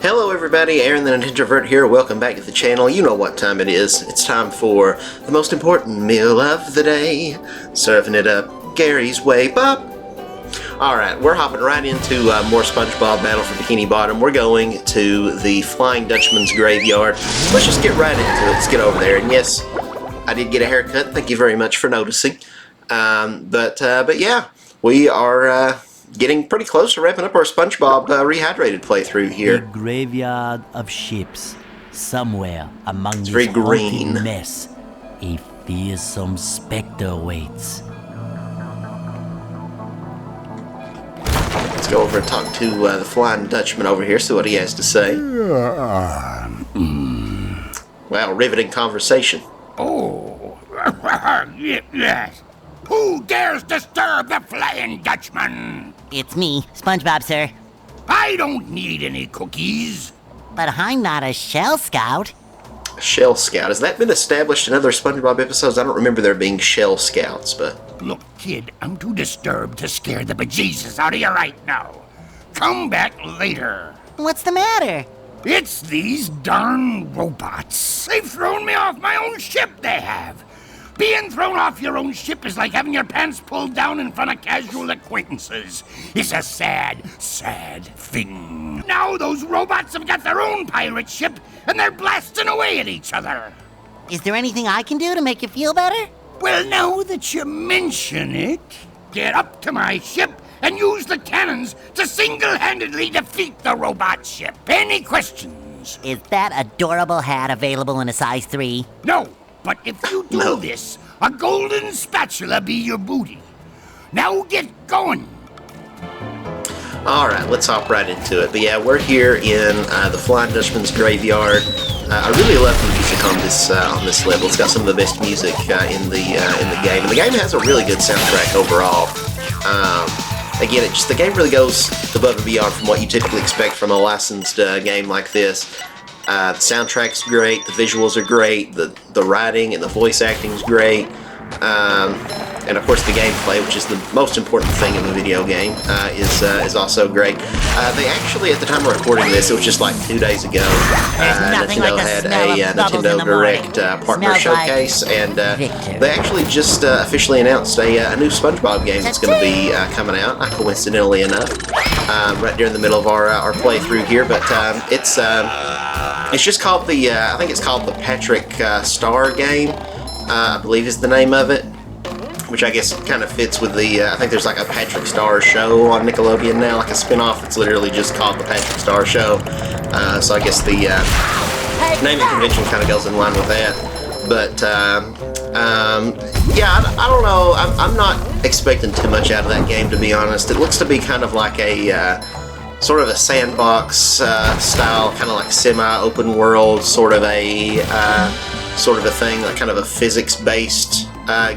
Hello everybody, Aaron the Introvert here. Welcome back to the channel. You know what time it is. It's time for the most important meal of the day. Serving it up Gary's way, Bob. Alright, we're hopping right into more SpongeBob Battle for Bikini Bottom. We're going to the Flying Dutchman's graveyard. Let's just get right into it. Let's get over there. And yes, I did get a haircut. Thank you very much for noticing. But yeah, we are getting pretty close to wrapping up our SpongeBob Rehydrated playthrough here. A graveyard of ships. Somewhere among this very green mess, a fearsome specter waits. Let's go over and talk to the Flying Dutchman over here, see what he has to say. Wow, riveting conversation. Oh, yes. Who dares disturb the Flying Dutchman? It's me, SpongeBob, sir. I don't need any cookies. But I'm not a Shell Scout. A Shell Scout. Has that been established in other SpongeBob episodes? I don't remember there being Shell Scouts, but... Look, kid, I'm too disturbed to scare the bejesus out of you right now. Come back later. What's the matter? It's these darn robots. They've thrown me off my own ship, they have. Being thrown off your own ship is like having your pants pulled down in front of casual acquaintances. It's a sad, sad thing. Now those robots have got their own pirate ship, and they're blasting away at each other. Is there anything I can do to make you feel better? Well, now that you mention it, get up to my ship and use the cannons to single-handedly defeat the robot ship. Any questions? Is that adorable hat available in a size 3? No. But if you do this, a golden spatula be your booty. Now get going. Alright, let's hop right into it. But yeah, we're here in the Flying Dutchman's graveyard. I really love the music on this level. It's got some of the best music in the game. And the game has a really good soundtrack overall. Again, the game really goes above and beyond from what you typically expect from a licensed game like this. The soundtrack's great, the visuals are great, the writing and the voice acting's great, and of course the gameplay, which is the most important thing in the video game, is also great. They actually, at the time of recording this, it was just like 2 days ago, Nintendo had a Nintendo Direct partner showcase, and they actually just officially announced a new SpongeBob game that's going to be coming out, coincidentally enough, right during the middle of our playthrough here, but it's just called I think it's called the Patrick Star game, I believe is the name of it, which I guess kind of fits with I think there's like a Patrick Star show on Nickelodeon now, like a spin-off that's literally just called the Patrick Star show, so I guess the naming convention kind of goes in line with that, but yeah, I don't know, I'm not expecting too much out of that game, to be honest. It looks to be kind of like a sort of a sandbox style, kind of like semi-open world, sort of a thing, like kind of a physics-based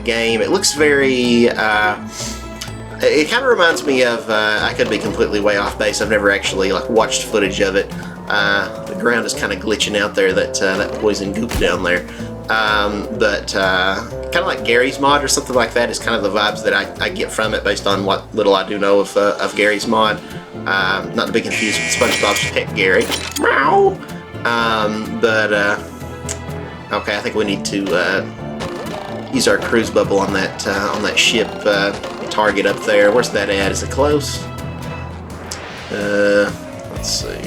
game. It looks very, it kind of reminds me of, I could be completely way off base, I've never actually like watched footage of it. The ground is kind of glitching out there, that poison goop down there. But kind of like Gary's Mod or something like that is kind of the vibes that I get from it based on what little I do know of Gary's Mod. Not to be confused with SpongeBob's pet Gary. Meow! Okay, I think we need to use our cruise bubble on that ship target up there. Where's that at? Is it close? Let's see.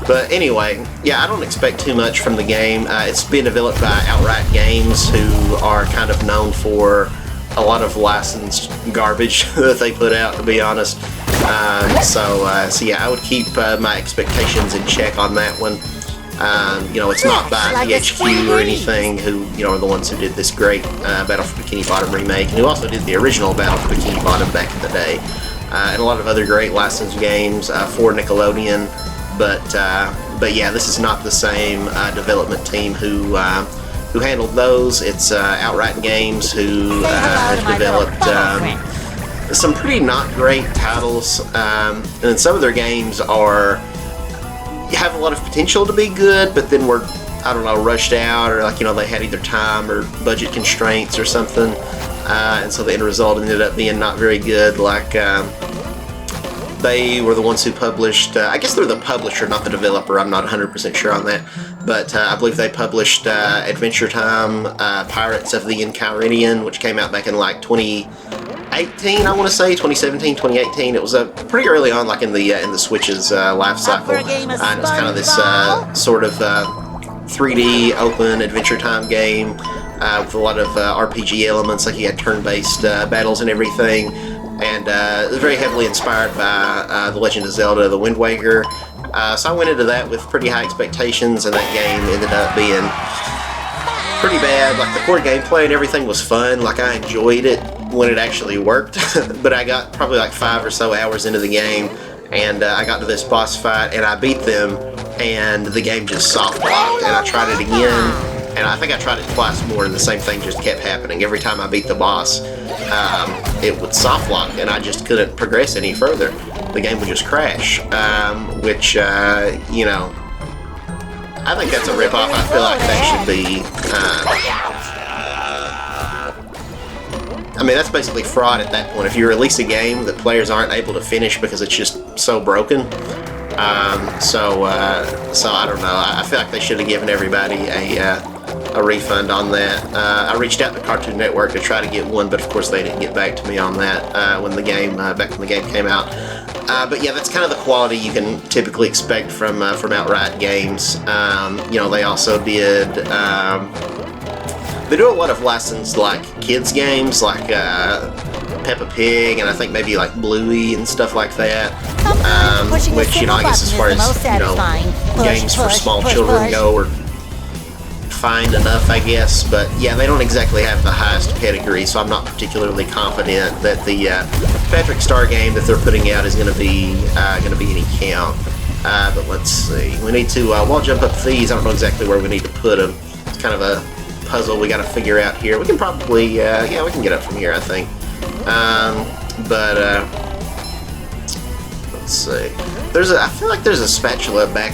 But anyway, yeah, I don't expect too much from the game. It's been developed by Outright Games, who are kind of known for a lot of licensed garbage that they put out, to be honest. So yeah, I would keep my expectations in check on that one. You know, it's not by THQ or anything, who, you know, are the ones who did this great Battle for Bikini Bottom remake, and who also did the original Battle for Bikini Bottom back in the day, and a lot of other great licensed games for Nickelodeon. But yeah, this is not the same development team who handled those. It's Outright Games who has developed some pretty not great titles, and then some of their games have a lot of potential to be good, but then were, I don't know, rushed out, or like, you know, they had either time or budget constraints or something, and so the end result ended up being not very good. Like They were the ones who published, I guess they're the publisher, not the developer, I'm not 100% sure on that, but I believe they published Adventure Time, Pirates of the Enchiridion, which came out back in like 2018, I want to say, 2017, 2018. It was pretty early on, like in the Switch's life cycle, and it was kind of this sort of 3D open Adventure Time game with a lot of RPG elements, like you had turn-based battles and everything. And it was very heavily inspired by The Legend of Zelda: The Wind Waker. So I went into that with pretty high expectations, and that game ended up being pretty bad. Like, the core gameplay and everything was fun. Like, I enjoyed it when it actually worked. But I got probably like 5 or so hours into the game, and I got to this boss fight, and I beat them, and the game just soft locked. And I tried it again. And I think I tried it twice more, and the same thing just kept happening. Every time I beat the boss, it would soft lock, and I just couldn't progress any further. The game would just crash, which, you know, I think that's a ripoff. I feel like that should be, I mean, that's basically fraud at that point. If you release a game that players aren't able to finish because it's just so broken, so I don't know. I feel like they should have given everybody a refund on that. I reached out to Cartoon Network to try to get one, but of course they didn't get back to me on that back when the game came out. But yeah, that's kind of the quality you can typically expect from Outright Games. You know, they also did. They do a lot of licensed like kids games, like Peppa Pig, and I think maybe like Bluey and stuff like that. Which, you know, I guess as far as, you know, games for small children go, are fine enough, I guess. But yeah, they don't exactly have the highest pedigree, so I'm not particularly confident that the Patrick Star game that they're putting out is going to be any count. But let's see. We need to wall jump up these. I don't know exactly where we need to put them. It's kind of a puzzle we got to figure out here. We can probably, yeah, we can get up from here, I think. Let's see. I feel like there's a spatula back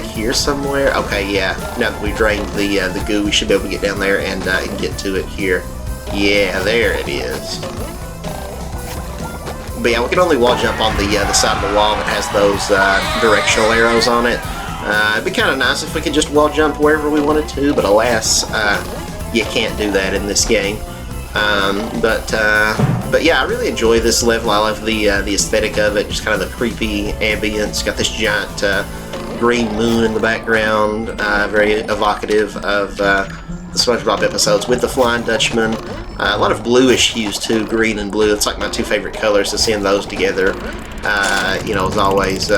here somewhere. Okay, yeah. Now that we drained the goo, we should be able to get down there and get to it here. Yeah, there it is. But yeah, we can only wall jump on the side of the wall that has those directional arrows on it. It'd be kind of nice if we could just wall jump wherever we wanted to, but alas, you can't do that in this game. But yeah, I really enjoy this level. I love the aesthetic of it, just kind of the creepy ambience. Got this giant green moon in the background, very evocative of the SpongeBob episodes with the Flying Dutchman. A lot of bluish hues too, green and blue. It's like my two favorite colors, so seeing those together, you know, is always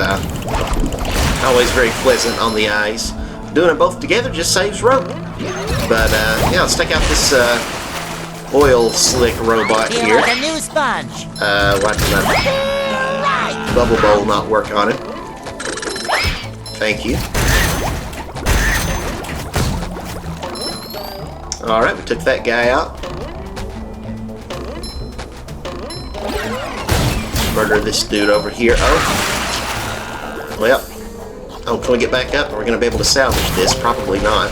very pleasant on the eyes. Doing them both together just saves rope. But yeah, let's take out this oil slick robot here. Like a new sponge. Why did my bubble bowl not work on it? Thank you. Alright, we took that guy out. Murder this dude over here. Oh. Well. Oh, can we get back up? Are we going to be able to salvage this? Probably not.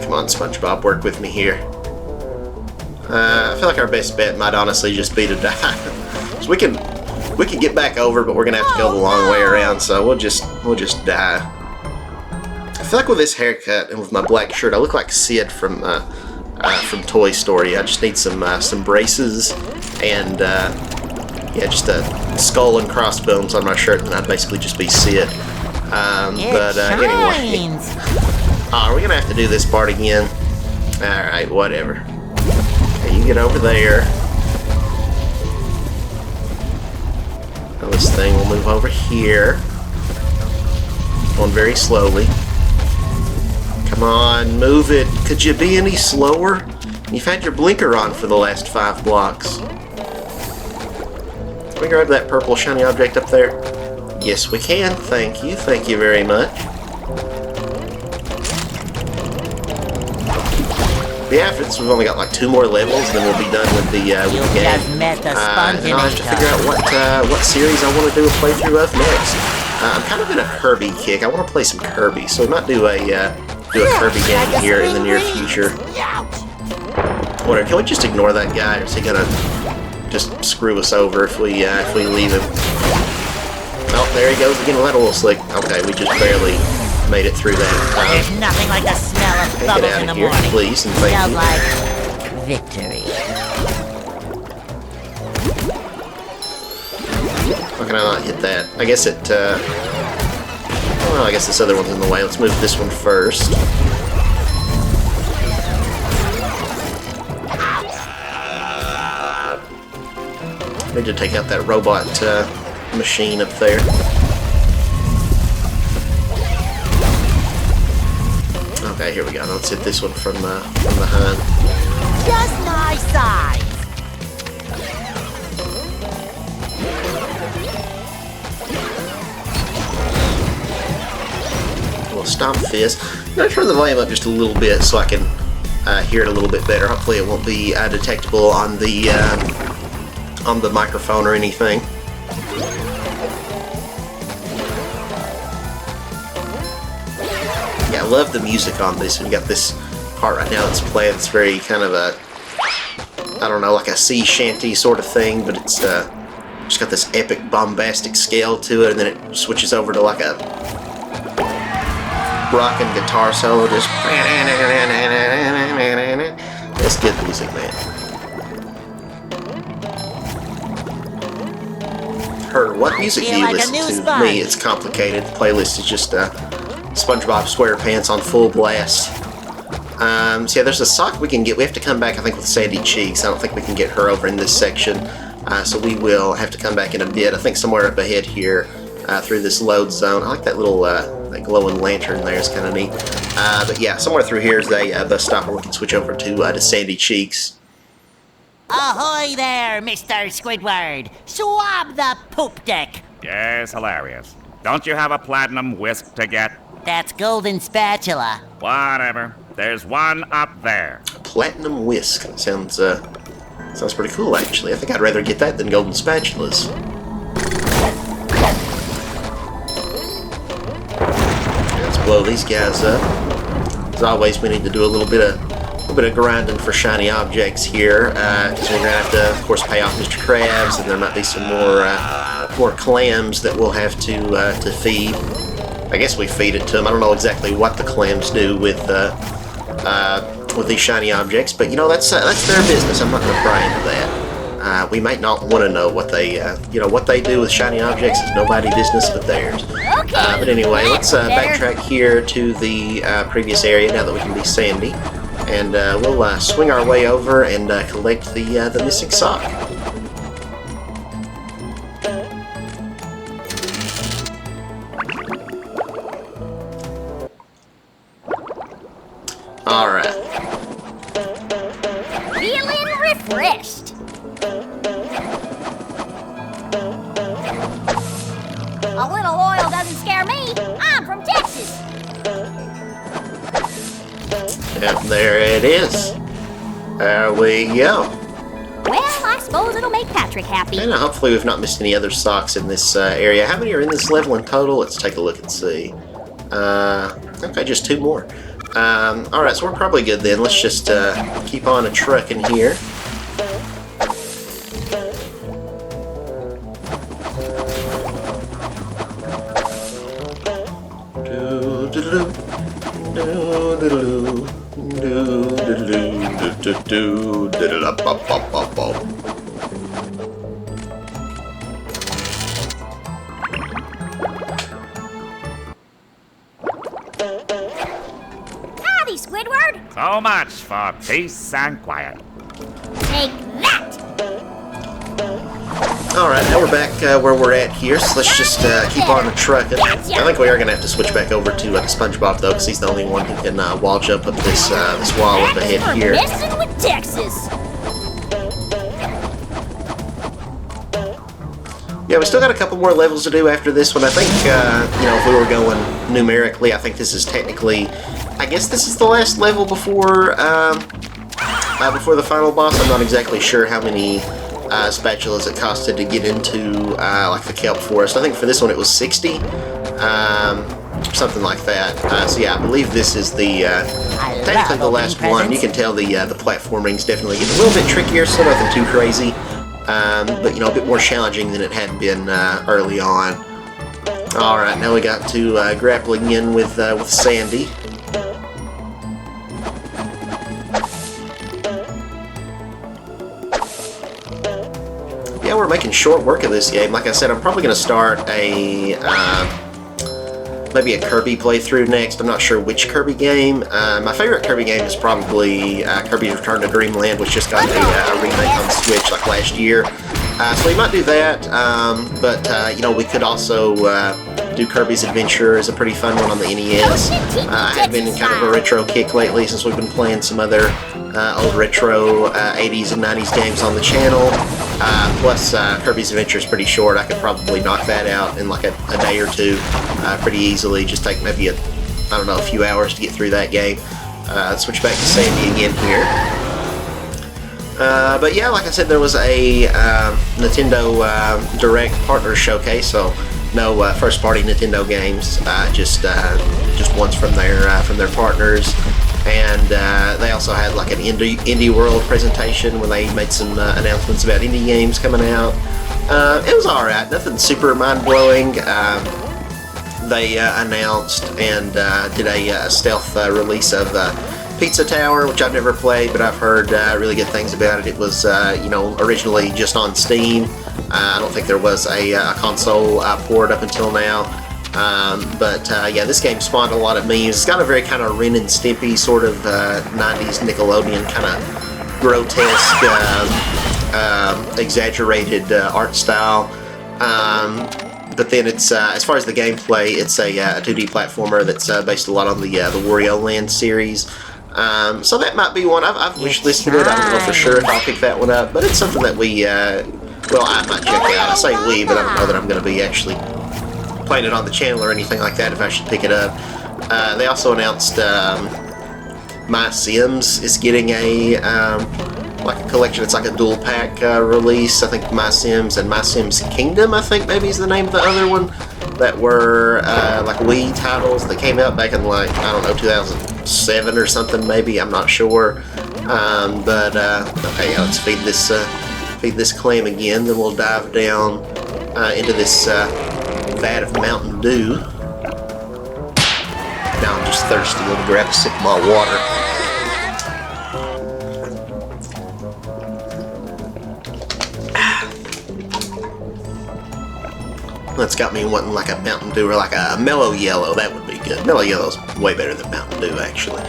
Come on, SpongeBob, work with me here. I feel like our best bet might honestly just be to die. So we can get back over, but we're gonna have to go the long way around. So we'll just die. I feel like with this haircut and with my black shirt, I look like Sid from Toy Story. I just need some braces and yeah, just a skull and crossbones on my shirt, and I'd basically just be Sid. But anyway. Are we gonna have to do this part again? Alright, whatever. Okay, you get over there. Now this thing will move over here. Going very slowly. Come on, move it. Could you be any slower? You've had your blinker on for the last 5 blocks. Can we grab that purple shiny object up there? Yes, we can. Thank you. Thank you very much. Yeah, since we've only got like 2 more levels, then we'll be done with the game. And I'll have to figure out what series I want to do a playthrough of next. I'm kind of in a Kirby kick. I want to play some Kirby, so we might do a Kirby game here in the near future. Whatever. Can we just ignore that guy, or is he gonna just screw us over if we leave him. Oh, there he goes again. Well, that oil slick. Okay, we just barely made it through that. There's nothing like the smell of Get bubbles out in the of here, morning. please, and thank Smells you. like victory. How can I not hit that? I guess it, well, I guess this other one's in the way. Let's move this one first. Need to take out that robot machine up there. Okay, here we go. Let's hit this one from behind. Just nice size. Little stomp fist. I'm gonna turn the volume up just a little bit so I can hear it a little bit better. Hopefully, it won't be detectable on the microphone or anything. Yeah, I love the music on this. We got this part right now that's playing. It's very kind of a, I don't know, like a sea shanty sort of thing, but it's just got this epic bombastic scale to it, and then it switches over to like a rock and guitar solo. Just that's good music, man. Her, what music do you Feel like a listen new to? sponge. Me, it's complicated. The playlist is just SpongeBob SquarePants on full blast. So yeah, there's a sock we can get. We have to come back, I think, with Sandy Cheeks. I don't think we can get her over in this section. So we will have to come back in a bit. I think somewhere up ahead here through this load zone. I like that little that glowing lantern there. It's kind of neat. But yeah, somewhere through here is a bus stop where we can switch over to Sandy Cheeks. Ahoy there, Mr. Squidward. Swab the poop deck. Yes, hilarious. Don't you have a platinum whisk to get? That's golden spatula. Whatever. There's one up there. Platinum whisk. Sounds sounds pretty cool, actually. I think I'd rather get that than golden spatulas. Let's blow these guys up. As always, we need to do a little bit of grinding for shiny objects here, because we're gonna have to, of course, pay off Mr. Krabs, and there might be some more clams that we'll have to feed. I guess we feed it to them. I don't know exactly what the clams do with these shiny objects, but you know, that's their business. I'm not going to pry into that. We might not want to know what they what they do with shiny objects. Is nobody's business but theirs. But anyway, let's backtrack here to the previous area now that we can be Sandy, and we'll swing our way over and collect the missing sock. Alright. Feeling refreshed. A little oil doesn't scare me. I'm from Texas. Yep, there it is. There we go. Well, I suppose it'll make Patrick happy. And hopefully we've not missed any other socks in this area. How many are in this level in total? Let's take a look and see. Okay, just 2 more. Alright, so we're probably good then. Let's just keep on a trucking here. Howdy, Squidward. So much for peace and quiet. Take that. Alright, now we're back where we're at here, so let's just keep on the trucking. I think we are going to have to switch back over to SpongeBob, though, because he's the only one who can wall jump up this wall up That's ahead for here. messing with Texas. Yeah, we still got a couple more levels to do after this one. I think, if we were going numerically, I think this is technically, I guess this is the last level before the final boss. I'm not exactly sure how many spatulas it costed to get into like the kelp forest. I think for this one it was 60, something like that. So yeah, I believe this is the technically the last one. You can tell the platforming's definitely getting a little bit trickier, so nothing too crazy. but you know, a bit more challenging than it had been early on. All right, now we got to grappling in with Sandy. Yeah, we're making short work of this game. Like I said, I'm probably going to start a maybe a Kirby playthrough next. I'm not sure which Kirby game. My favorite Kirby game is probably Kirby's Return to Dreamland, which just got a remake on the Switch like last year. So we might do that, but you know, we could also do Kirby's Adventure. Is a pretty fun one on the NES. I have been in kind of a retro kick lately since we've been playing some other old retro 80s and 90s games on the channel. Plus, Kirby's Adventure is pretty short. I could probably knock that out in like a day or two pretty easily. Just take maybe a few hours to get through that game. Let's switch back to Sandy again here. But yeah, like I said, there was a Nintendo Direct Partner Showcase, so no first-party Nintendo games, just ones from their partners. And they also had like an Indie World presentation where they made some announcements about indie games coming out. It was alright, nothing super mind-blowing. They announced and did a stealth release of Pizza Tower, which I've never played, but I've heard really good things about it. It was, you know, originally just on Steam. I don't think there was a console port up until now. But yeah, this game spawned a lot of memes. It's got a very kind of Ren and Stimpy sort of 90s Nickelodeon kind of grotesque, exaggerated art style. But then it's, as far as the gameplay, it's a 2D platformer that's based a lot on the Wario Land series. So that might be one. I've wishlisted it. I don't know for sure if I'll pick that one up, but it's something that we, well, I might check out. I say we, but I don't know that I'm going to be actually playing it on the channel or anything like that if I should pick it up. They also announced My Sims is getting a like a collection. It's like a dual pack release. I think My Sims and My Sims Kingdom, I think maybe is the name of the other one, that were like Wii titles that came out back in like, I don't know, 2007 or something maybe, I'm not sure. But okay, yeah, let's feed this clam again, then we'll dive down into this vat of Mountain Dew. Now I'm just thirsty. Let me grab a sip of my water. That's got me wanting like a Mountain Dew or like a Mellow Yellow. That would be good. Mellow Yellow's way better than Mountain Dew, actually.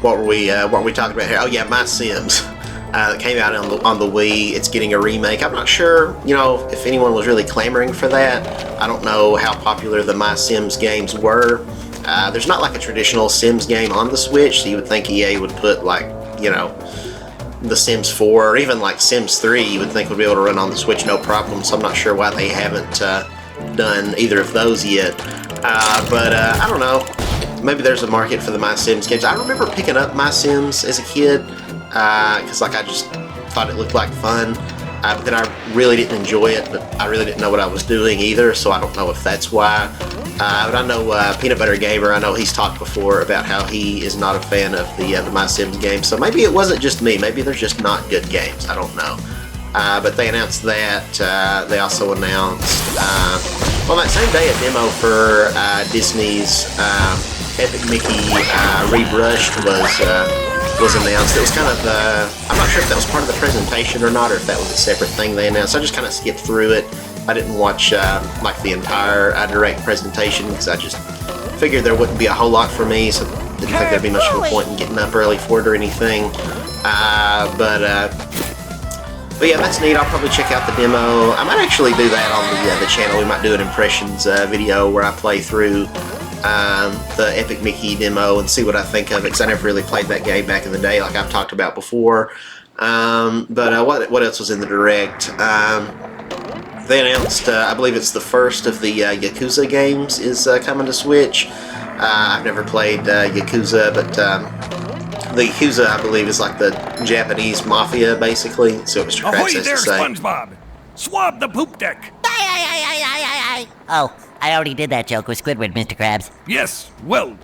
What were we talking about here? Oh yeah, My Sims. That came out on the Wii. It's getting a remake. I'm not sure, you know, if anyone was really clamoring for that. I don't know how popular the My Sims games were. There's not like a traditional Sims game on the Switch, so you would think EA would put like, you know, The Sims 4 or even like Sims 3 you would think would be able to run on the Switch no problem, so I'm not sure why they haven't done either of those yet. But I don't know. Maybe there's a market for the My Sims games. I remember picking up My Sims as a kid because like I just thought it looked like fun. But then I really didn't enjoy it, but I really didn't know what I was doing either, so I don't know if that's why. But I know Peanut Butter Gamer, I know he's talked before about how he is not a fan of the My Sims games, so maybe it wasn't just me, maybe they're just not good games, I don't know. But they announced that. They also announced, on that same day, a demo for Disney's Epic Mickey Rebrushed was announced. It was kind of, I'm not sure if that was part of the presentation or not, or if that was a separate thing they announced. I just kind of skipped through it. I didn't watch like the entire Direct presentation because I just figured there wouldn't be a whole lot for me, so didn't think there'd be much of a point in getting up early for it or anything. But yeah, that's neat. I'll probably check out the demo. I might actually do that on the channel. We might do an impressions video where I play through the Epic Mickey demo and see what I think of it, because I never really played that game back in the day like I've talked about before. But what else was in the Direct? They announced, I believe it's the first of the Yakuza games is coming to Switch. I've never played Yakuza, but the Yakuza, I believe, is like the Japanese mafia, basically. So Mr. Krabs Ahoy has there, to say. SpongeBob! Swab the poop deck! Oh, I already did that joke with Squidward, Mr. Krabs. Yes, well,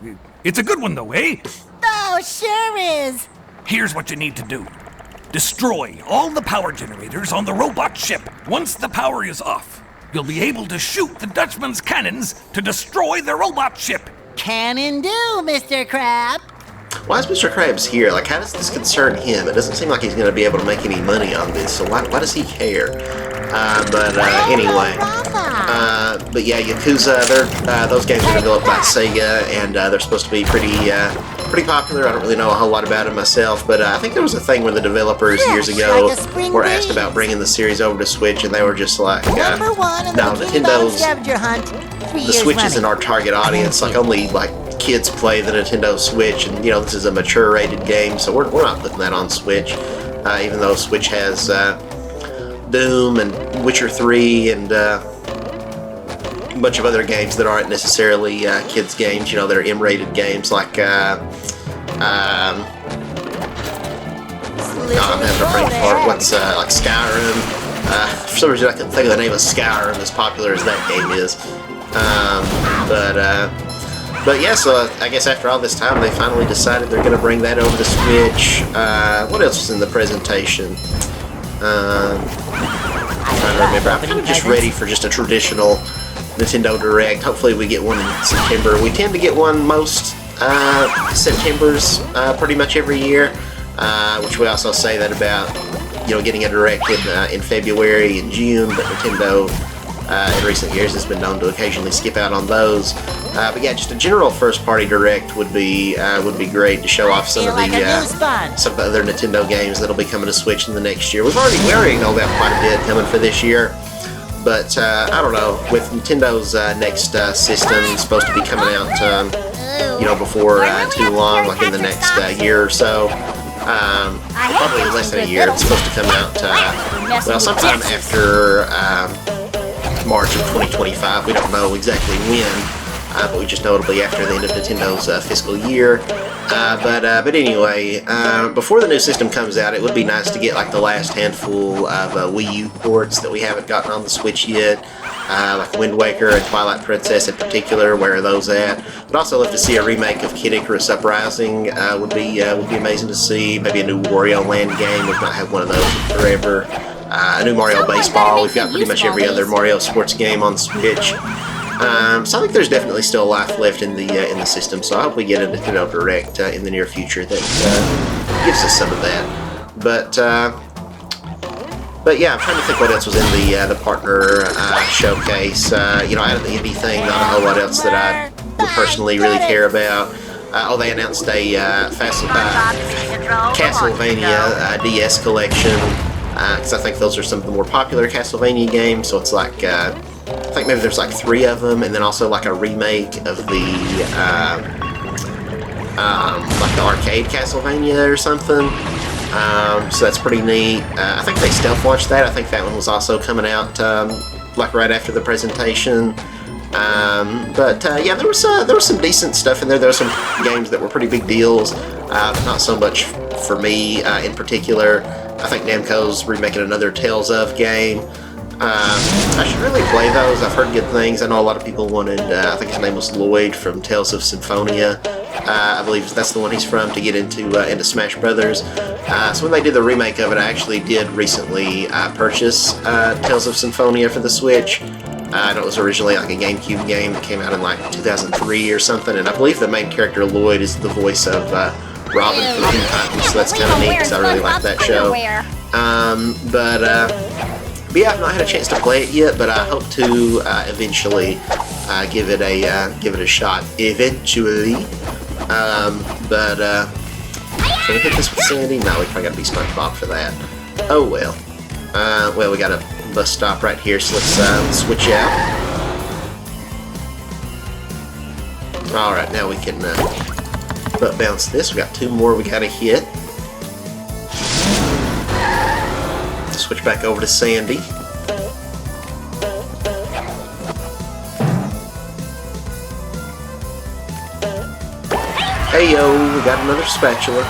it's a good one though, eh? Oh, sure is. Here's what you need to do. Destroy all the power generators on the robot ship. Once the power is off, you'll be able to shoot the Dutchman's cannons to destroy the robot ship. Cannon do, Mr. Crab. Why is Mr. Krabs here? Like, how does this concern him? It doesn't seem like he's going to be able to make any money on this, so why does he care? Anyway. But yeah, Yakuza, those games are developed by Sega, and they're supposed to be pretty popular. I don't really know a whole lot about them myself, but I think there was a thing where the developers years ago were asked about bringing the series over to Switch, and they were just like, no, Nintendo's, the Switch isn't our target audience. Like, only kids play the Nintendo Switch, and this is a mature rated game, so we're not putting that on Switch, even though Switch has Doom and Witcher 3 and a bunch of other games that aren't necessarily kids games, that are M-rated games like I'm having a brain fart. What's like Skyrim? For some reason I couldn't think of the name of Skyrim, as popular as that game is. But yeah, so I guess after all this time, they finally decided they're going to bring that over to Switch. What else was in the presentation? I'm trying to remember. I'm kind of just ready for just a traditional Nintendo Direct. Hopefully we get one in September. We tend to get one most Septembers pretty much every year, which we also say that about getting a Direct in February and June, but Nintendo in recent years has been known to occasionally skip out on those. But yeah, just a general first-party Direct would be great to show off some of the other Nintendo games that'll be coming to Switch in the next year. We already know about quite a bit coming for this year, but I don't know. With Nintendo's next system supposed to be coming out, before too long, like in the next year or so. Probably less than a year. It's supposed to come out sometime after March of 2025. We don't know exactly when. But we just know it'll be after the end of Nintendo's fiscal year. But anyway, before the new system comes out, it would be nice to get the last handful of Wii U ports that we haven't gotten on the Switch yet, like Wind Waker and Twilight Princess in particular. Where are those at? But also love to see a remake of Kid Icarus Uprising. Would be amazing to see. Maybe a new Wario Land game. We've not had one of those in forever. A new Mario Baseball. We've got pretty much every other Mario sports game on Switch. So I think there's definitely still life left in the system. So I hope we get a Nintendo Direct in the near future that gives us some of that. But yeah, I'm trying to think what else was in the partner showcase. Out of the indie thing, not a whole lot else that I would personally really care about. They announced a Castlevania DS collection, because I think those are some of the more popular Castlevania games. So it's like I think maybe there's 3 of them, and then also a remake of the the arcade Castlevania or something. So that's pretty neat. I think they stealth launched that. I think that one was also coming out right after the presentation. Yeah, there was some decent stuff in there. There were some games that were pretty big deals, but not so much for me in particular. I think Namco's remaking another Tales of game. I should really play those. I've heard good things. I know a lot of people wanted, I think his name was Lloyd from Tales of Symphonia. I believe that's the one he's from, to get into Smash Brothers. So when they did the remake of it, I actually did recently purchase Tales of Symphonia for the Switch. I know it was originally a GameCube game that came out in 2003 or something, and I believe the main character Lloyd is the voice of Robin from Teen Titans, so that's kind of neat because I really like that show. But yeah, I've not had a chance to play it yet, but I hope to eventually give it a shot. Eventually, can we hit this with Sandy? No, we probably got to be SpongeBob for that. Oh well. Well, we got a bus stop right here, so let's switch out. All right, now we can butt bounce this. We got 2 more we got to hit. Switch back over to Sandy. Hey yo, we got another spatula.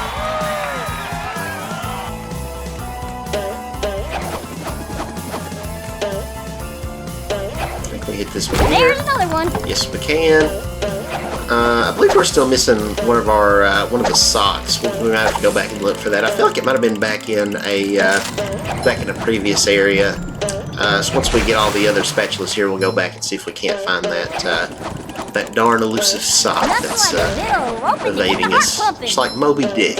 I think we hit this one here. There's another one. Yes, we can. I believe we're still missing one of our one of the socks. We might have to go back and look for that. I feel like it might have been back in a previous area. So once we get all the other spatulas here, we'll go back and see if we can't find that darn elusive sock that's evading us, just like Moby Dick.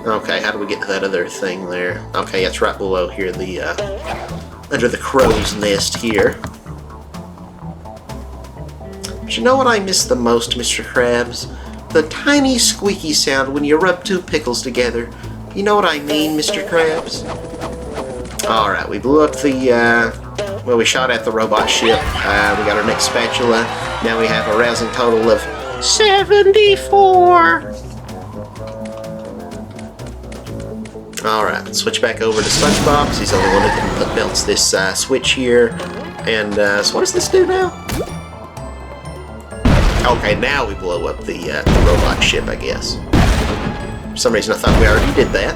Okay, how do we get to that other thing there? Okay, it's right below here, the under the crow's nest here. But you know what I miss the most, Mr. Krabs? The tiny squeaky sound when you rub two pickles together. You know what I mean, Mr. Krabs? Alright, we blew up the, well, we shot at the robot ship. We got our next spatula. Now we have a rousing total of 74! Alright, let's switch back over to SpongeBob, because he's the only one who can bounce this switch here. And, so what does this do now? Okay, now we blow up the robot ship, I guess. For some reason I thought we already did that.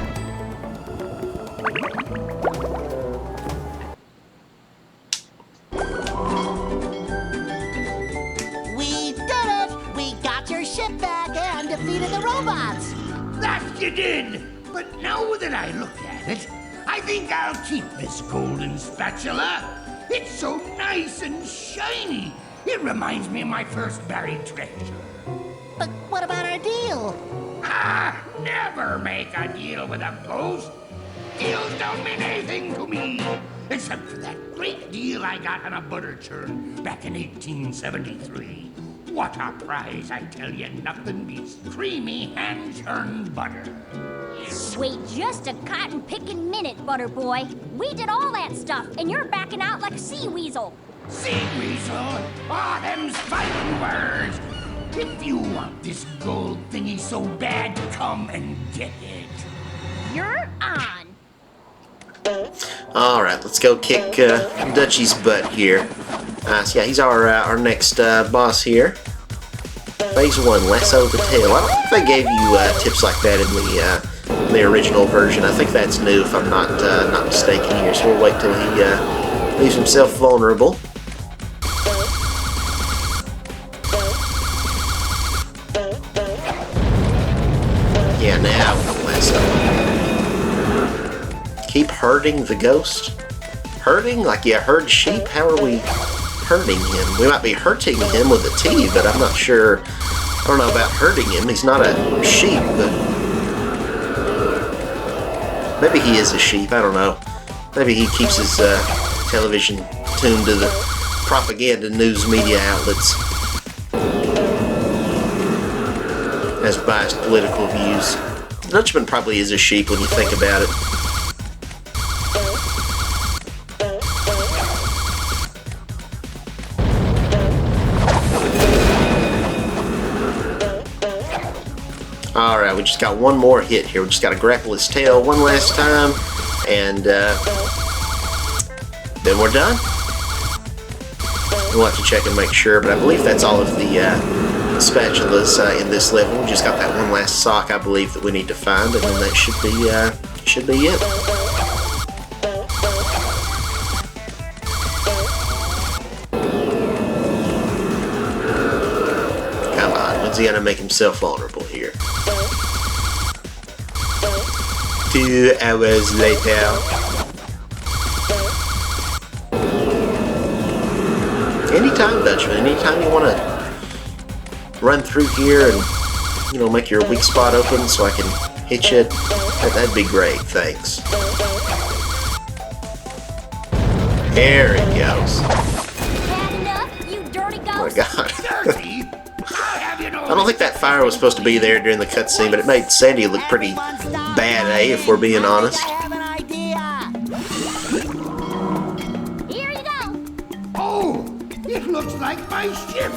We did it! We got your ship back and defeated the robots! That you did! But now that I look at it, I think I'll keep this golden spatula. It's so nice and shiny. It reminds me of my first buried treasure. But what about our deal? Ah, never make a deal with a ghost. Deals don't mean anything to me, except for that great deal I got on a butter churn back in 1873. What a prize, I tell you, nothing beats creamy hand-churned butter. Wait just a cotton-picking minute, Butter Boy. We did all that stuff, and you're backing out like a sea weasel. Sea weasel? Ah, them's fighting words. If you want this gold thingy so bad, come and get it. You're on. Alright, let's go kick Dutchie's butt here. So yeah, he's our next boss here. Phase 1, lasso the tail. I don't think they gave you tips like that in the original version. I think that's new if I'm not mistaken here. So we'll wait till he leaves himself vulnerable. Yeah, now with the lasso. Keep herding the ghost? Herding? Like you herd sheep? How are we herding him? We might be hurting him with a T, but I'm not sure. I don't know about hurting him. He's not a sheep, but maybe he is a sheep. I don't know. Maybe he keeps his television tuned to the propaganda news media outlets. Has biased political views. The Dutchman probably is a sheep when you think about it. Alright, we just got one more hit here. We just got to grapple his tail one last time, and then we're done. We'll have to check and make sure, but I believe that's all of the spatulas in this level. We just got that one last sock, I believe, that we need to find, and then that should be it. Come on, when's he gonna make himself vulnerable here? 2 hours later. Anytime, Dutchman, anytime you want to run through here and, you know, make your weak spot open so I can hit you, that'd be great, thanks. There it goes. Had enough, you dirty ghost? Oh my god. Dirty? How have you I don't think that fire was supposed to be there during the cutscene, but it made Sandy look pretty bad, if we're being honest. I have an idea! Here you go. Oh, it looks like my ship.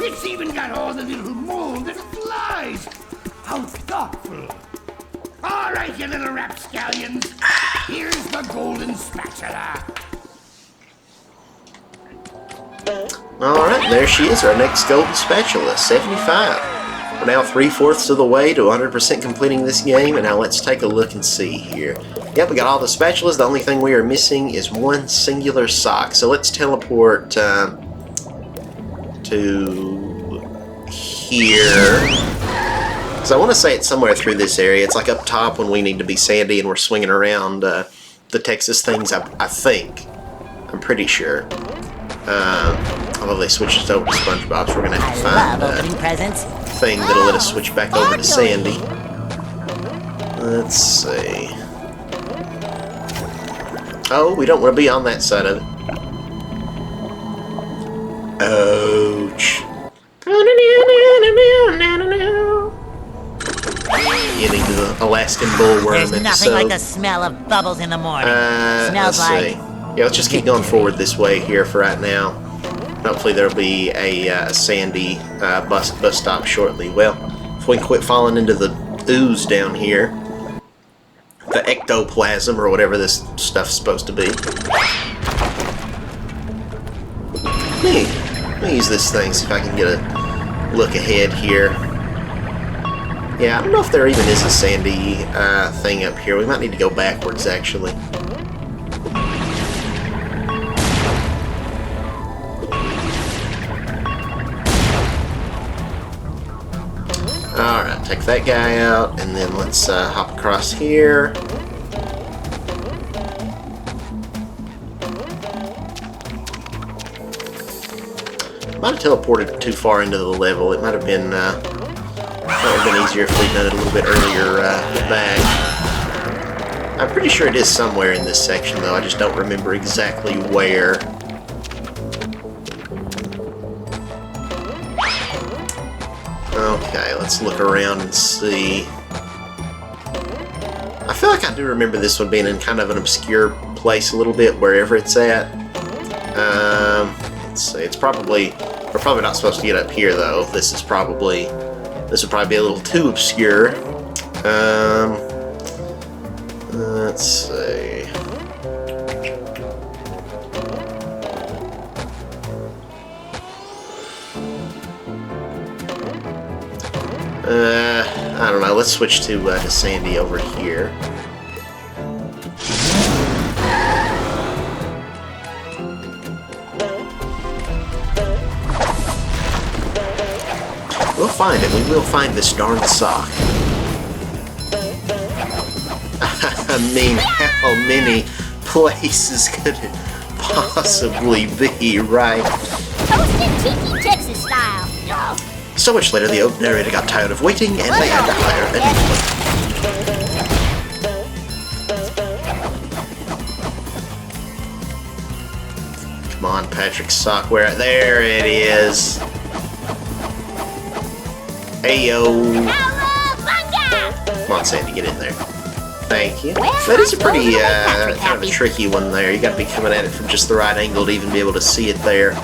It's even got all the little mold that flies. How thoughtful. All right, you little rapscallions. Here's the golden spatula. Alright, there she is, our next golden spatula, 75. We're now 3/4 of the way to 100% completing this game, and now let's take a look and see here. Yep, we got all the spatulas. The only thing we are missing is one singular sock. So let's teleport to here. So I want to say it's somewhere through this area. It's like up top when we need to be Sandy and we're swinging around the Texas things, I think. I'm pretty sure. Although they switched us over to SpongeBob, so we're going to have to find love opening presents. thing that'll let us switch back over to Sandy. Let's see. Oh, we don't want to be on that side of it. Ouch. Getting to the Alaskan bullworm There's episode. nothing like the smell of bubbles in the morning. Smells let's like... see. Yeah, let's just keep going forward this way here for right now. Hopefully there'll be a Sandy bus stop shortly. Well, if we can quit falling into the ooze down here. The ectoplasm, or whatever this stuff's supposed to be. Let me use this thing, see if I can get a look ahead here. Yeah, I don't know if there even is a Sandy thing up here. We might need to go backwards, actually. Alright, take that guy out, and then let's hop across here. Might have teleported too far into the level. It might have been easier if we'd done it a little bit earlier back. I'm pretty sure it is somewhere in this section, though. I just don't remember exactly where. Okay, let's look around and see. I feel like I do remember this one being in kind of an obscure place a little bit, wherever it's at. Let's see, it's probably... We're probably not supposed to get up here, though. This would probably be a little too obscure. Let's see. I don't know. Let's switch to Sandy over here. We'll find it. We will find this darn sock. I mean, how many places could it possibly be, right? Toasted Tiki Texas style. So much later, the old narrator got tired of waiting, and they had to hire a new one. Come on, Patrick's sock. Where? There it is. Heyo. Come on, Sandy, get in there. Thank you. That is a pretty kind of a tricky one there. You got to be coming at it from just the right angle to even be able to see it there.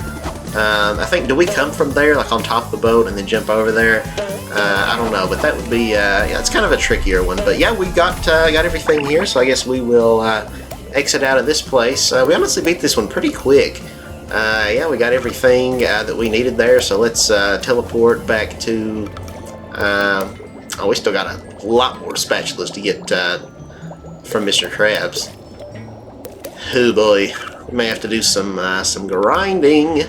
I think, do we come from there, like on top of the boat, and then jump over there? I don't know, but that would be, yeah, it's kind of a trickier one. But yeah, we got everything here, so I guess we will exit out of this place. We honestly beat this one pretty quick. Yeah, we got everything that we needed there, so let's teleport back to... oh, we still got a lot more spatulas to get from Mr. Krabs. Oh boy, we may have to do some grinding.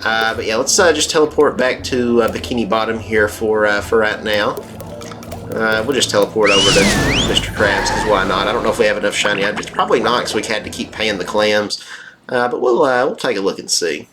But yeah, let's just teleport back to Bikini Bottom here for right now. We'll just teleport over to Mr. Krabs, because why not? I don't know if we have enough shiny objects. Probably not, because we had to keep paying the clams. But we'll take a look and see.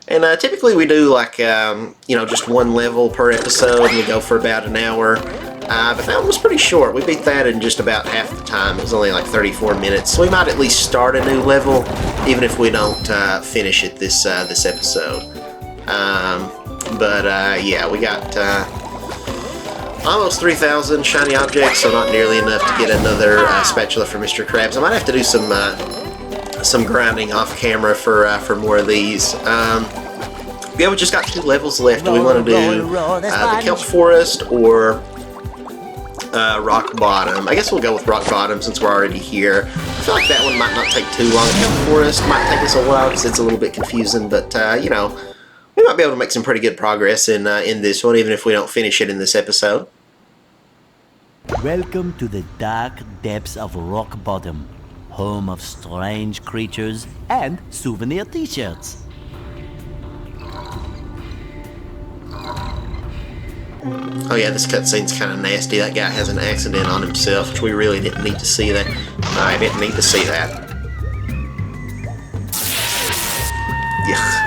And typically we do like, you know, just one level per episode, and we go for about an hour. But that one was pretty short. We beat that in just about half the time. It was only like 34 minutes. So we might at least start a new level, even if we don't finish it this episode. Yeah, we got almost 3,000 shiny objects, so not nearly enough to get another spatula for Mr. Krabs. I might have to do some grinding off camera for more of these. Yeah, we just got 2 levels left. Do we want to do the kelp forest or Rock Bottom. I guess we'll go with Rock Bottom since we're already here. I feel like that one might not take too long. Camp Forest might take us a while because it's a little bit confusing, but you know, we might be able to make some pretty good progress in this one, even if we don't finish it in this episode. Welcome to the dark depths of Rock Bottom, home of strange creatures and souvenir t-shirts. Oh yeah, this cutscene's kind of nasty. That guy has an accident on himself, which we really didn't need to see that. I didn't need to see that. Yuck.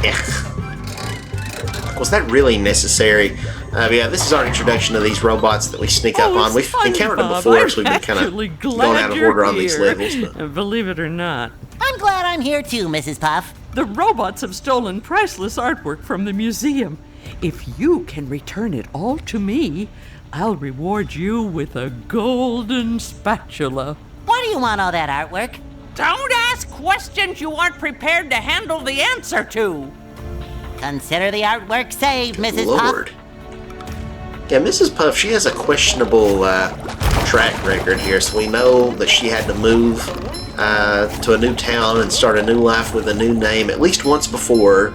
Yuck. Was that really necessary? Yeah, this is our introduction to these robots that we sneak up on. We've encountered them before, so we've been kind of going out of order on these levels. But... Believe it or not. I'm glad I'm here too, Mrs. Puff. The robots have stolen priceless artwork from the museum. If you can return it all to me, I'll reward you with a golden spatula. Why do you want all that artwork? Don't ask questions you aren't prepared to handle the answer to. Consider the artwork saved, Mrs. Lord. Puff. Yeah, Mrs. Puff, she has a questionable track record here, so we know that she had to move to a new town and start a new life with a new name at least once before.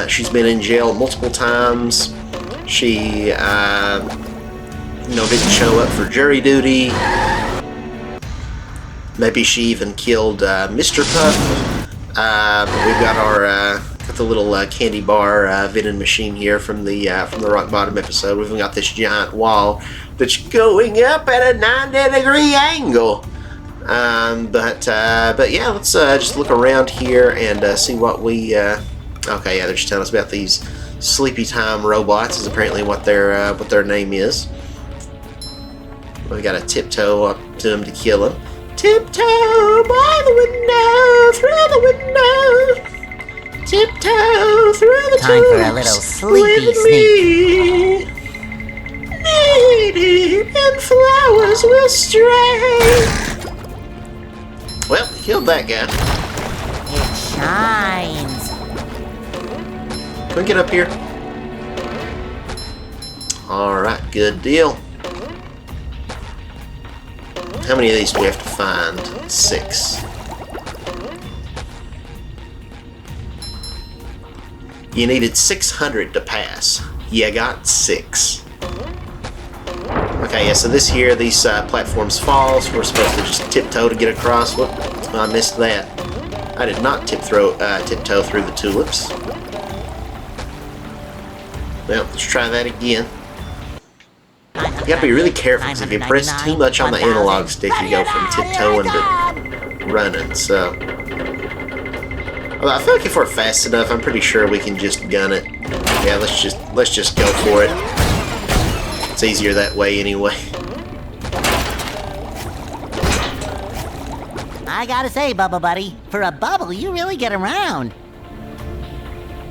She's been in jail multiple times. She, didn't show up for jury duty. Maybe she even killed Mr. Puff. But we've got our the little candy bar vending machine here from the Rock Bottom episode. We've got this giant wall that's going up at a 90-degree angle. But yeah, let's just look around here and see what we. Okay, yeah, they're just telling us about these Sleepy Time robots. Is apparently what their name is. We got to tiptoe up to them to kill them. Tiptoe by the window, through the window. Tiptoe through the Time for a tubes little sleepy with sneak. Me. Deep and flowers will stray. Well, we killed that guy. It shines. Can we get up here? Alright, good deal. How many of these do we have to find? 6. You needed 600 to pass. You got 6. Okay, yeah, so these platforms fall, so we're supposed to just tiptoe to get across. Whoop, I missed that. I did not tiptoe through the tulips. Well, let's try that again. You gotta be really careful, because if you press too much on the analog stick, you go from tiptoeing to running, so... Although I feel like if we're fast enough, I'm pretty sure we can just gun it. Yeah, let's just go for it. It's easier that way anyway. I gotta say, Bubble Buddy, for a bubble, you really get around.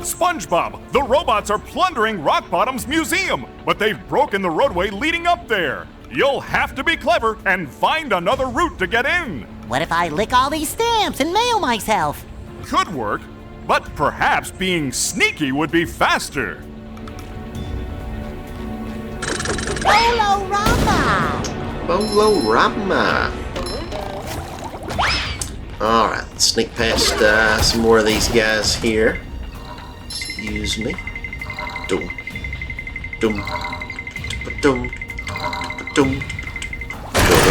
SpongeBob, the robots are plundering Rock Bottom's museum, but they've broken the roadway leading up there. You'll have to be clever and find another route to get in. What if I lick all these stamps and mail myself? Could work, but perhaps being sneaky would be faster. Bolo-rama! Bolo-rama! Alright, let's sneak past some more of these guys here. Excuse me. Dum. Dum. Dum. Dum.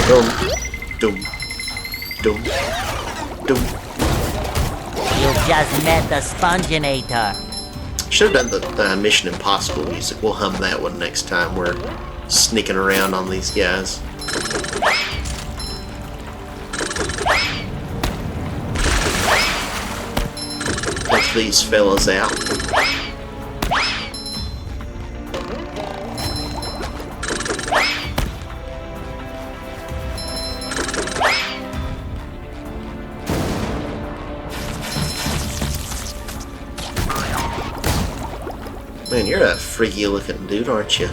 Dum. Dum. Dum. Dum. You just met the Sponginator. Should have done the Mission Impossible music. We'll hum that one next time we're sneaking around on these guys. Take these fellas out. Man, you're a freaky looking dude, aren't you?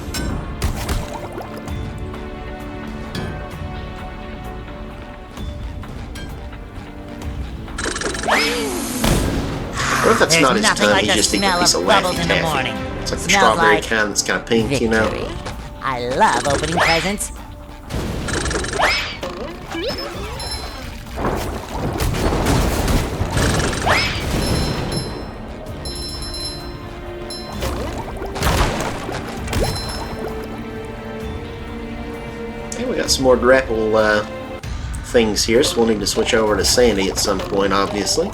What if that's not his tongue? He just eats a piece of Laffy Taffy. It's like the strawberry kind that's kind of pink, you know? I love opening presents. Okay, we got some more grapple things here, so we'll need to switch over to Sandy at some point, obviously.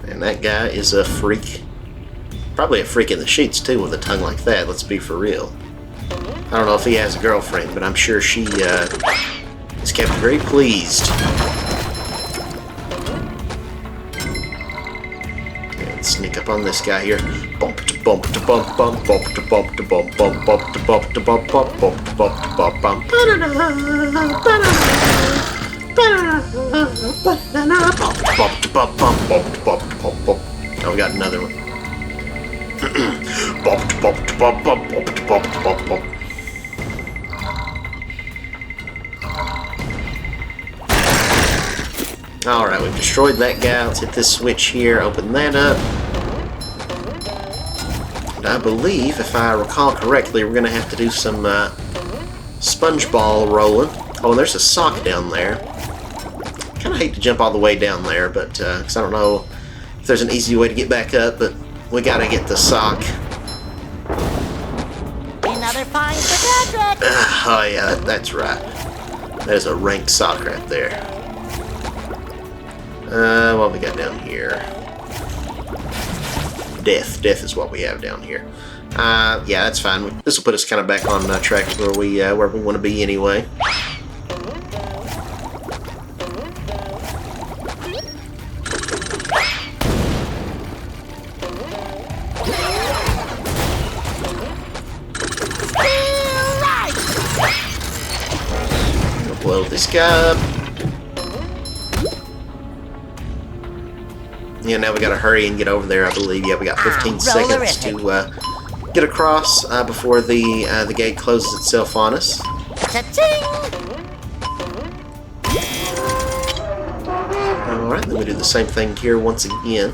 And that guy is a freak. Probably a freak in the sheets, too, with a tongue like that, let's be for real. I don't know if he has a girlfriend, but I'm sure she is kept very pleased. Sneak up on this guy here. Bump to bump to bump bump bump to bump to bump bump bump to bump to bump bump bump to bump to bump bump. Bump to bump bump bump to bump to bump bump. Oh, we got another one. Bump to bump to bump bump bump to bump to bump bump. Alright, we've destroyed that guy. Let's hit this switch here, open that up. And I believe, if I recall correctly, we're going to have to do some SpongeBob rolling. Oh, and there's a sock down there. Kind of hate to jump all the way down there, but because I don't know if there's an easy way to get back up, but we got to get the sock. Another find for Patrick! Oh yeah, that's right. There's a rank sock right there. What we got down here? Death. Death is what we have down here. Yeah, that's fine. This will put us kind of back on track where we want to be anyway. We'll blow this guy up. Yeah, now we gotta hurry and get over there, I believe. Yeah, we got 15 seconds to get across before the gate closes itself on us. Alright, then we do the same thing here once again.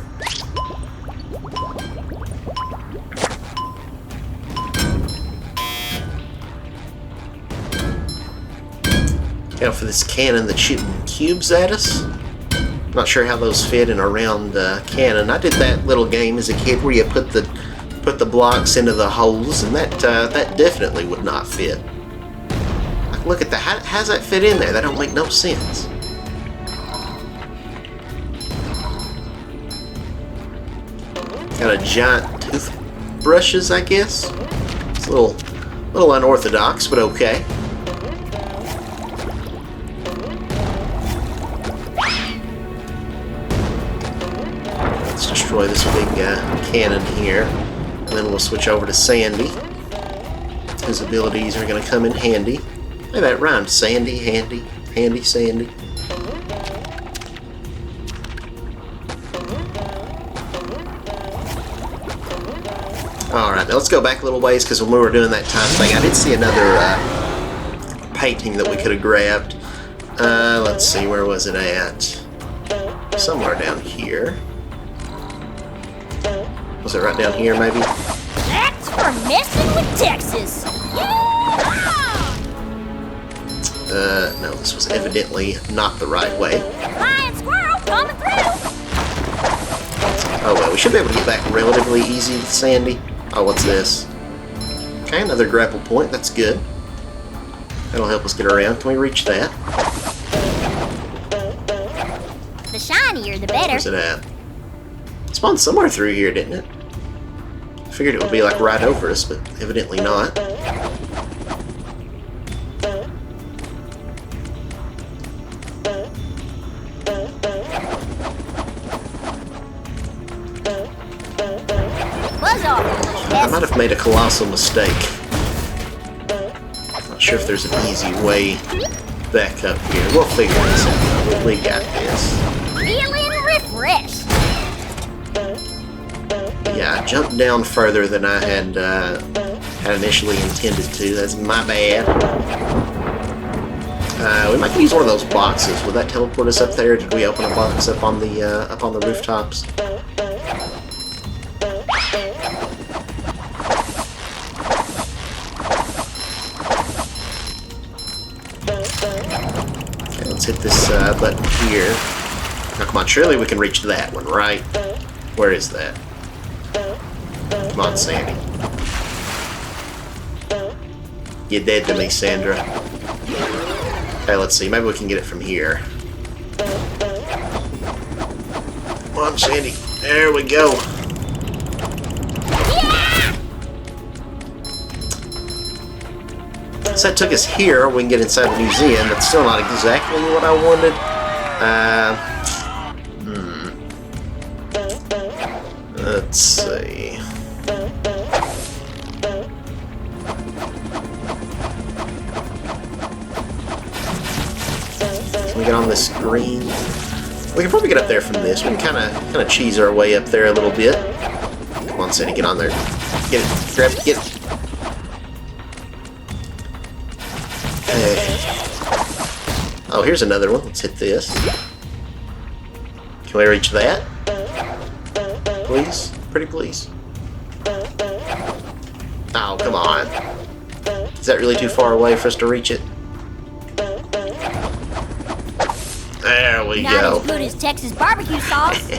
Now for this cannon that's shooting cubes at us. Not sure how those fit in a round cannon. I did that little game as a kid where you put the blocks into the holes, and that definitely would not fit. Like, look at that. How's that fit in there? That don't make no sense. Got a giant toothbrushes, I guess. It's a little unorthodox, but okay. Destroy this big cannon here, and then we'll switch over to Sandy. His abilities are going to come in handy. Hey, that rhymed. Sandy, handy, handy, Sandy. Alright, now let's go back a little ways, because when we were doing that time thing, I did see another painting that we could have grabbed. Let's see, where was it at? Somewhere down here. Was it right down here, maybe? That's for messing with Texas. Yeah! No, this was evidently not the right way. Lion squirrel coming through. Oh well, we should be able to get back relatively easy with Sandy. Oh, what's this? Okay, another grapple point. That's good. That'll help us get around. Can we reach that? The shinier, the better. Where's it at? It spawned somewhere through here, didn't it? I figured it would be like right over us, but evidently not. I might have made a colossal mistake. Not sure if there's an easy way back up here. We'll figure this out. We got this. Feeling refreshed. Yeah, I jumped down further than I had initially intended to. That's my bad. We might use one of those boxes. Would that teleport us up there? Did we open a box up on the rooftops? Okay, let's hit this button here. Now, come on, surely we can reach that one, right? Where is that? Come on, Sandy. You're dead to me, Sandra. Okay, let's see. Maybe we can get it from here. Come on, Sandy. There we go. So that took us here. We can get inside the museum. That's still not exactly what I wanted. Let's see. Can we get on this screen? We can probably get up there from this. We can kind of cheese our way up there a little bit. Come on, Sandy, get on there. Get it. Grab it. Get it. Oh, here's another one. Let's hit this. Can we reach that? Please? Pretty please? Oh, come on. Is that really too far away for us to reach it? There we Not go. as good as Texas barbecue sauce.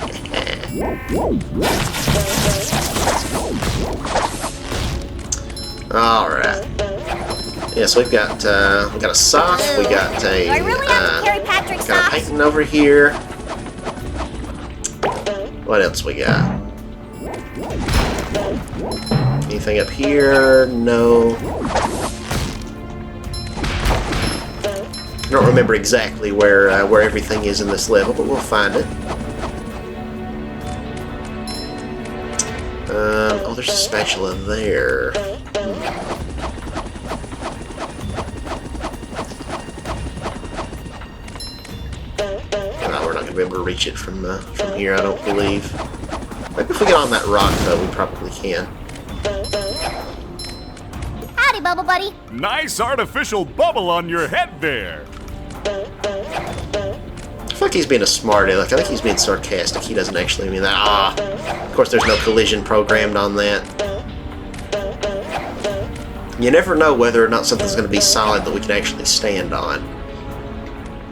Alright. Yeah, so we've got a sock, we got a Do I really have to carry Patrick's got a socks? painting over here. What else we got? Anything up here? No. I don't remember exactly where everything is in this level, but we'll find it. Oh, there's a spatula there. No, we're not gonna be able to reach it from here, I don't believe. Maybe if we get on that rock, though, we probably can. Howdy, Bubble Buddy. Nice artificial bubble on your head there. I feel like he's being a smart aleck. I think he's being sarcastic. He doesn't actually mean that. Ah! Of course, there's no collision programmed on that. You never know whether or not something's going to be solid that we can actually stand on.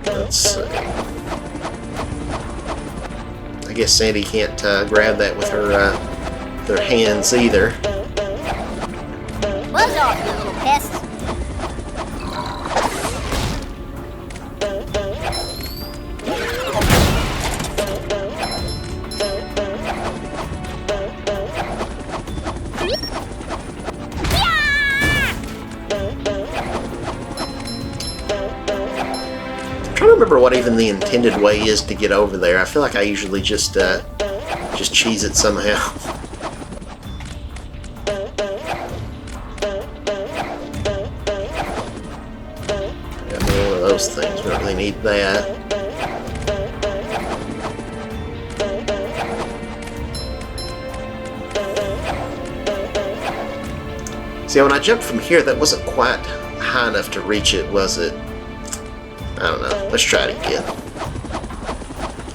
Let's see. I guess Sandy can't grab that with her hands either. Buzz off, you little pest. I'm trying to remember what even the intended way is to get over there. I feel like I usually just cheese it somehow. Got me one of those things. We don't really need that. See, when I jumped from here, that wasn't quite high enough to reach it, was it? I don't know. Let's try it again.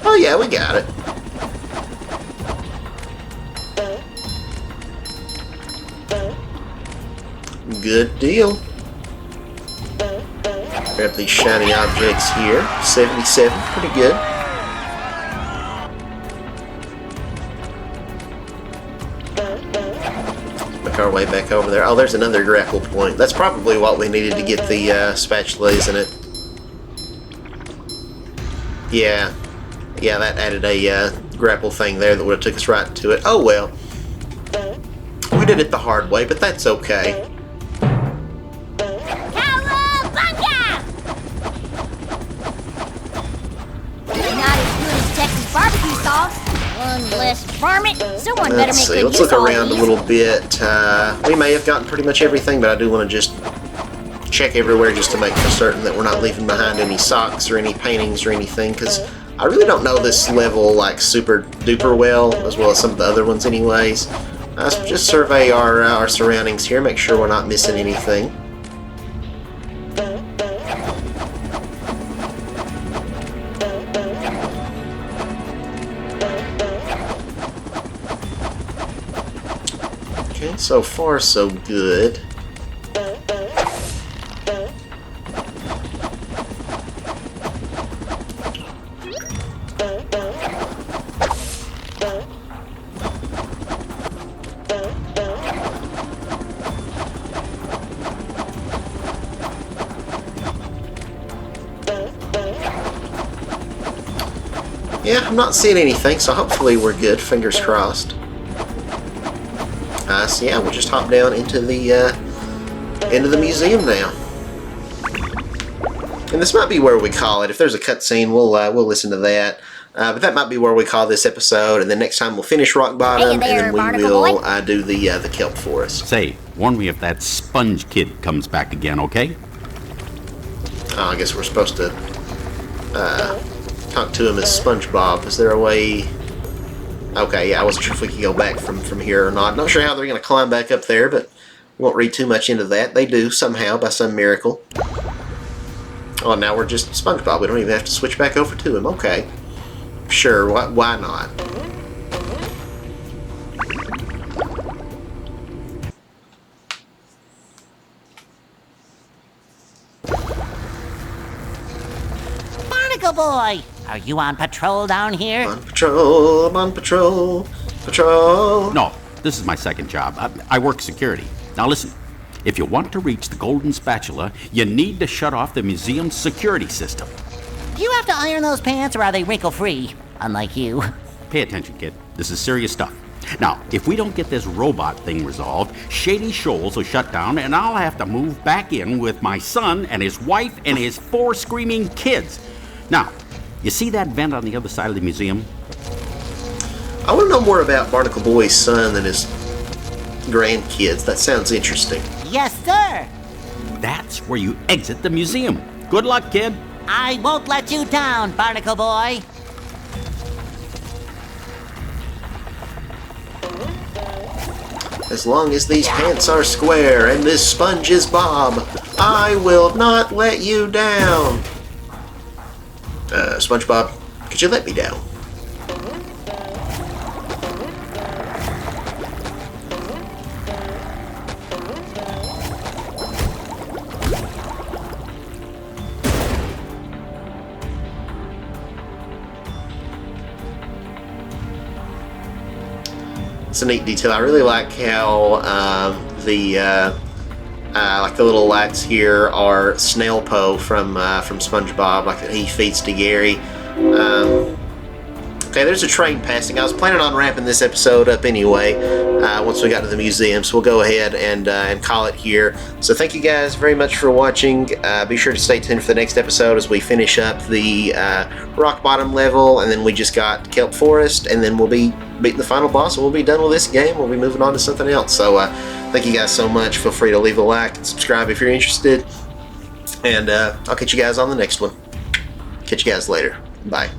Oh yeah, we got it. Good deal. Grab these shiny objects here. 77, pretty good. Make our way back over there. Oh, there's another grapple point. That's probably what we needed to get the spatula, isn't it? Yeah, that added a grapple thing there that would have took us right to it. Oh well. We did it the hard way, but that's okay. Cowabunga! Not as good as Texas barbecue sauce. Unless varmint, someone better Let's make see, good let's use look of around a these. little bit. We may have gotten pretty much everything, but I do want to just check everywhere just to make for certain that we're not leaving behind any socks or any paintings or anything, because I really don't know this level like super duper well as some of the other ones anyways. So just survey our surroundings here, make sure we're not missing anything. Okay, so far so good. Yeah, I'm not seeing anything, so hopefully we're good. Fingers crossed. So yeah, we'll just hop down into the museum now. And this might be where we call it. If there's a cutscene, we'll listen to that. But that might be where we call this episode. And then next time we'll finish Rock Bottom, Hey there, and then we will do the kelp forest. Say, warn me if that sponge kid comes back again, okay? Oh, I guess we're supposed to talk to him as SpongeBob. Is there a way? Okay, yeah, I wasn't sure if we could go back from here or not. Not sure how they're going to climb back up there, but we won't read too much into that. They do, somehow, by some miracle. Oh, now we're just SpongeBob. We don't even have to switch back over to him. Okay. Sure, why not? Barnacle Boy! Are you on patrol down here? On patrol, I'm on patrol, patrol. No, this is my second job. I work security. Now listen, if you want to reach the golden spatula, you need to shut off the museum's security system. Do you have to iron those pants or are they wrinkle-free? Unlike you. Pay attention, kid. This is serious stuff. Now, if we don't get this robot thing resolved, Shady Shoals will shut down and I'll have to move back in with my son and his wife and his 4 screaming kids. Now, you see that vent on the other side of the museum? I want to know more about Barnacle Boy's son and his grandkids. That sounds interesting. Yes, sir! That's where you exit the museum. Good luck, kid. I won't let you down, Barnacle Boy. As long as these pants are square and this sponge is Bob, I will not let you down. SpongeBob, could you let me down? It's a neat detail. I really like how like the little lights here are Snail Po from SpongeBob, like that he feeds to Gary. Okay, there's a train passing. I was planning on wrapping this episode up anyway once we got to the museum, so we'll go ahead and call it here. So thank you guys very much for watching. Be sure to stay tuned for the next episode as we finish up the rock bottom level, and then we just got Kelp Forest, and then we'll be beating the final boss, and we'll be done with this game. We'll be moving on to something else. So thank you guys so much. Feel free to leave a like and subscribe if you're interested, and I'll catch you guys on the next one. Catch you guys later. Bye.